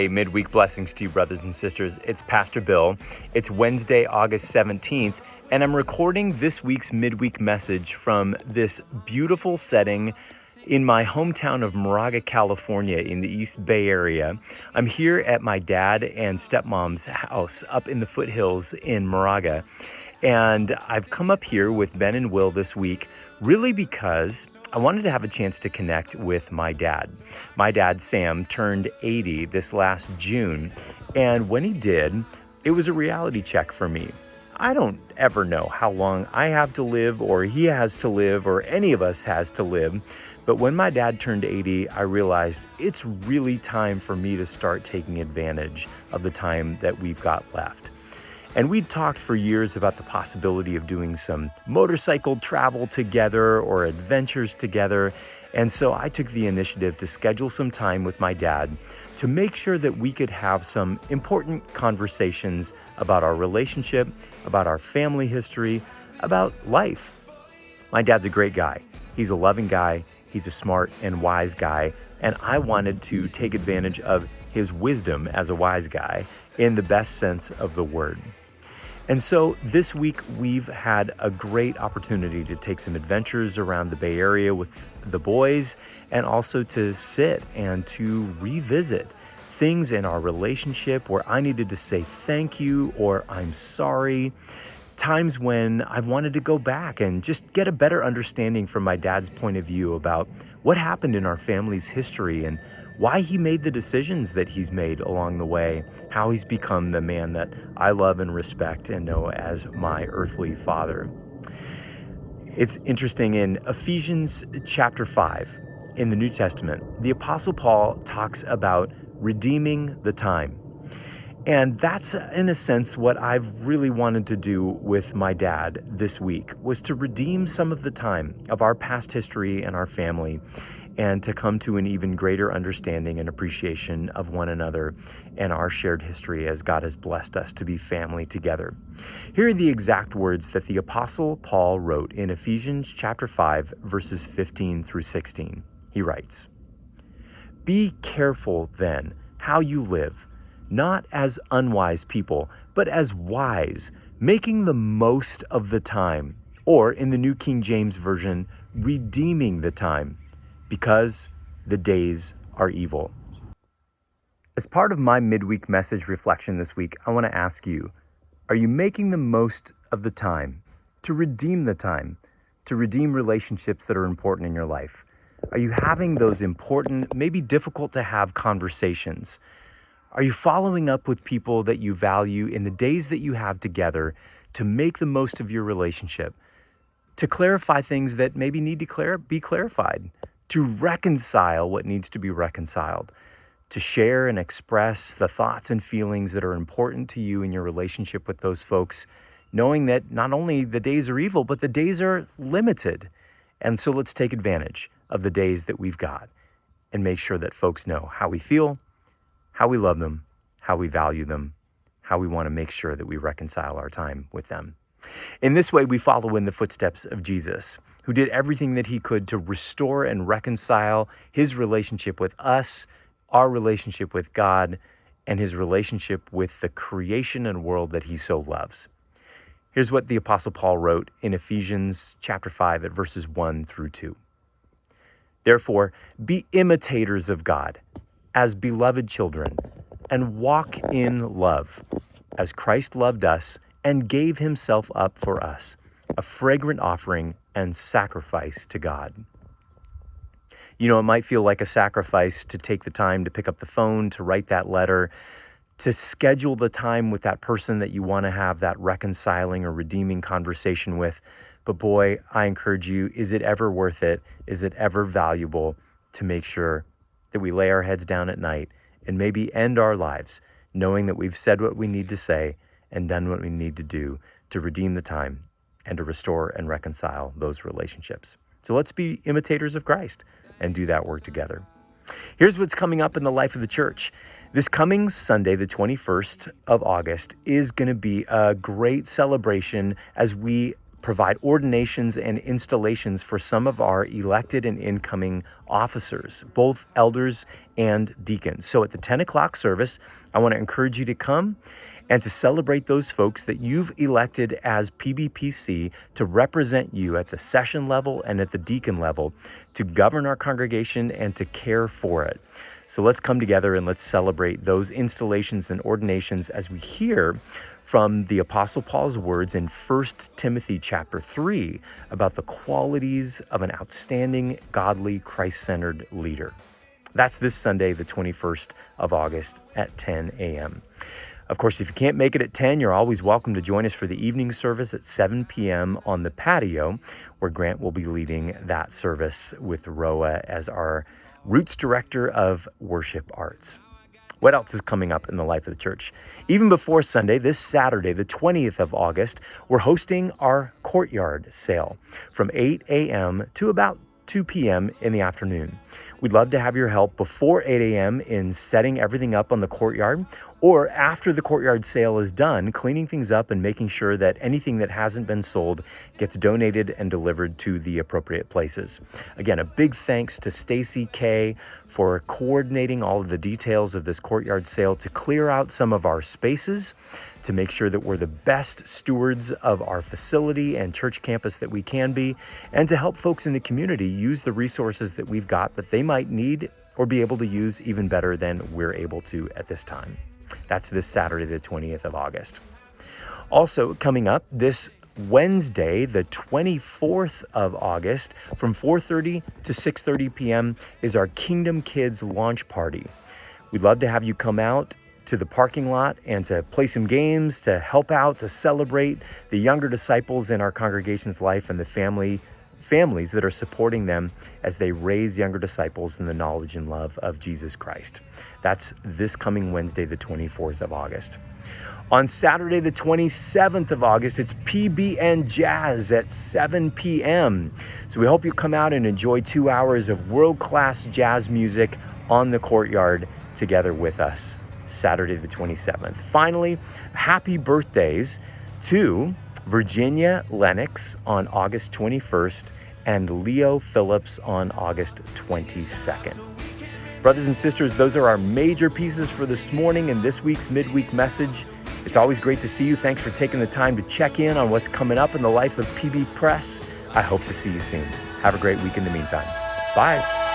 Hey, midweek blessings to you, brothers and sisters. It's Pastor Bill. It's Wednesday, August 17th, and I'm recording this week's midweek message from this beautiful setting in my hometown of Moraga, California, in the East Bay Area. I'm here at my dad and stepmom's house up in the foothills in Moraga, and I've come up here with Ben and Will this week really because I wanted to have a chance to connect with my dad. My dad, Sam, turned 80 this last June, and when he did, it was a reality check for me. I don't ever know how long I have to live, or he has to live, or any of us has to live, but when my dad turned 80, I realized it's really time for me to start taking advantage of the time that we've got left. And we'd talked for years about the possibility of doing some motorcycle travel together or adventures together. And so I took the initiative to schedule some time with my dad to make sure that we could have some important conversations about our relationship, about our family history, about life. My dad's a great guy. He's a loving guy. He's a smart and wise guy. And I wanted to take advantage of his wisdom as a wise guy in the best sense of the word. And so this week we've had a great opportunity to take some adventures around the Bay Area with the boys, and also to sit and to revisit things in our relationship where I needed to say thank you or I'm sorry. Times when I've wanted to go back and just get a better understanding from my dad's point of view about what happened in our family's history and why he made the decisions that he's made along the way, how he's become the man that I love and respect and know as my earthly father. It's interesting, in Ephesians chapter 5 in the New Testament, the Apostle Paul talks about redeeming the time. And that's, in a sense, what I've really wanted to do with my dad this week, was to redeem some of the time of our past history and our family, and to come to an even greater understanding and appreciation of one another and our shared history as God has blessed us to be family together. Here are the exact words that the Apostle Paul wrote in Ephesians chapter 5, verses 15 through 16. He writes, "Be careful then how you live, not as unwise people, but as wise, making the most of the time," or in the New King James Version, redeeming the time, because the days are evil. As part of my midweek message reflection this week, I want to ask you, are you making the most of the time to redeem the time, to redeem relationships that are important in your life? Are you having those important, maybe difficult to have conversations? Are you following up with people that you value in the days that you have together to make the most of your relationship, to clarify things that maybe need to be clarified, to reconcile what needs to be reconciled, to share and express the thoughts and feelings that are important to you in your relationship with those folks, knowing that not only the days are evil, but the days are limited. And so let's take advantage of the days that we've got and make sure that folks know how we feel, how we love them, how we value them, how we want to make sure that we reconcile our time with them. In this way, we follow in the footsteps of Jesus, who did everything that he could to restore and reconcile his relationship with us, our relationship with God, and his relationship with the creation and world that he so loves. Here's what the Apostle Paul wrote in Ephesians chapter 5 at verses 1 through 2. "Therefore, be imitators of God as beloved children, and walk in love, as Christ loved us and gave himself up for us, a fragrant offering and sacrifice to God." You know, it might feel like a sacrifice to take the time to pick up the phone, to write that letter, to schedule the time with that person that you want to have that reconciling or redeeming conversation with. But boy, I encourage you, is it ever worth it? Is it ever valuable to make sure that we lay our heads down at night and maybe end our lives knowing that we've said what we need to say and done what we need to do to redeem the time and to restore and reconcile those relationships? So let's be imitators of Christ and do that work together. Here's what's coming up in the life of the church. This coming Sunday, the 21st of August, is going to be a great celebration as we provide ordinations and installations for some of our elected and incoming officers, both elders and deacons. So at the 10 o'clock service, I want to encourage you to come and to celebrate those folks that you've elected as PBPC to represent you at the session level and at the deacon level to govern our congregation and to care for it. So let's come together and let's celebrate those installations and ordinations as we hear from the Apostle Paul's words in 1 Timothy chapter 3 about the qualities of an outstanding, godly, Christ-centered leader. That's this Sunday, the 21st of August at 10 a.m. Of course, if you can't make it at 10, you're always welcome to join us for the evening service at 7 p.m. on the patio, where Grant will be leading that service with Roa as our Roots Director of Worship Arts. What else is coming up in the life of the church? Even before Sunday, this Saturday, the 20th of August, we're hosting our courtyard sale from 8 a.m. to about 2 p.m. in the afternoon. We'd love to have your help before 8 a.m. in setting everything up on the courtyard, or after the courtyard sale is done, cleaning things up and making sure that anything that hasn't been sold gets donated and delivered to the appropriate places. Again, a big thanks to Stacy Kay for coordinating all of the details of this courtyard sale to clear out some of our spaces, to make sure that we're the best stewards of our facility and church campus that we can be, and to help folks in the community use the resources that we've got that they might need or be able to use even better than we're able to at this time. That's this Saturday, the 20th of August. Also coming up this Wednesday, the 24th of August, from 4:30 to 6:30 p.m. is our Kingdom Kids launch party. We'd love to have you come out to the parking lot and to play some games, to help out, to celebrate the younger disciples in our congregation's life and the families that are supporting them as they raise younger disciples in the knowledge and love of Jesus Christ. That's this coming Wednesday, the 24th of August. On Saturday, the 27th of August, it's PBN Jazz at 7 p.m. So we hope you come out and enjoy 2 hours of world-class jazz music on the courtyard together with us, Saturday, the 27th. Finally, happy birthdays to Virginia Lennox on August 21st and Leo Phillips on August 22nd. Brothers and sisters, those are our major pieces for this morning and this week's midweek message. It's always great to see you. Thanks for taking the time to check in on what's coming up in the life of PB Press. I hope to see you soon. Have a great week in the meantime. Bye.